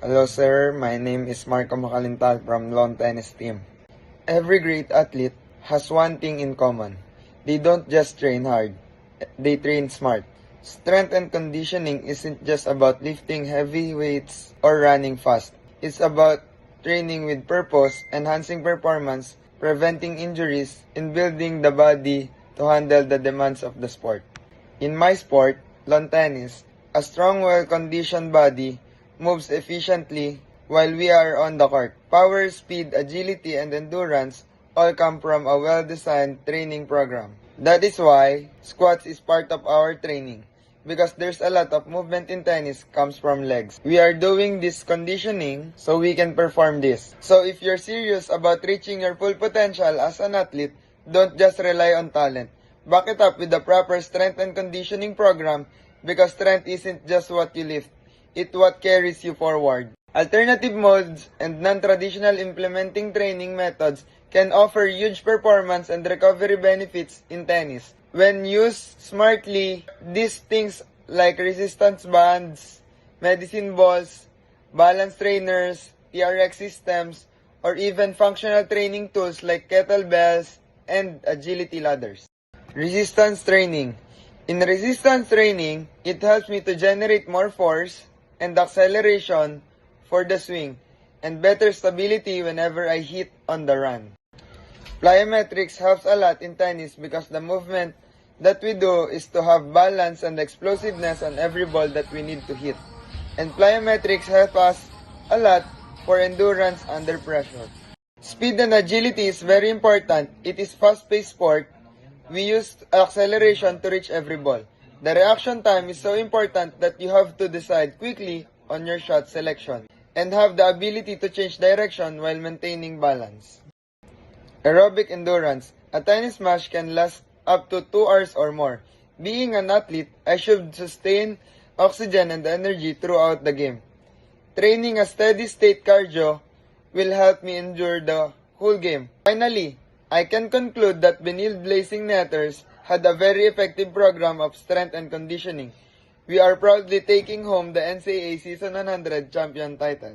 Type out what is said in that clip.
Hello sir, my name is Marco Macalintal from lawn tennis team. Every great athlete has one thing in common. They don't just train hard, they train smart. Strength and conditioning isn't just about lifting heavy weights or running fast. It's about training with purpose, enhancing performance, preventing injuries, and building the body to handle the demands of the sport. In my sport, lawn tennis, a strong, well-conditioned body moves efficiently while we are on the court. Power, speed, agility, and endurance all come from a well-designed training program. That is why squats is part of our training, because there's a lot of movement in tennis comes from legs. We are doing this conditioning so we can perform this. So if you're serious about reaching your full potential as an athlete, don't just rely on talent. Back it up with the proper strength and conditioning program, because strength isn't just what you lift, it's what carries you forward. Alternative modes and non-traditional implementing training methods can offer huge performance and recovery benefits in tennis. When used smartly, these things like resistance bands, medicine balls, balance trainers, TRX systems, or even functional training tools like kettlebells and agility ladders. Resistance training. In resistance training, it helps me to generate more force and acceleration for the swing and better stability whenever I hit on the run. Plyometrics helps a lot in tennis because the movement that we do is to have balance and explosiveness on every ball that we need to hit. And plyometrics help us a lot for endurance under pressure. Speed and agility is very important. It is fast-paced sport. We use acceleration to reach every ball. The reaction time is so important that you have to decide quickly on your shot selection and have the ability to change direction while maintaining balance. Aerobic endurance. A tennis match can last up to 2 hours or more. Being an athlete, I should sustain oxygen and energy throughout the game. Training a steady-state cardio will help me endure the whole game. Finally, I can conclude that Benil Blazing Netters had a very effective program of strength and conditioning. We are proudly taking home the NCAA Season 100 champion title.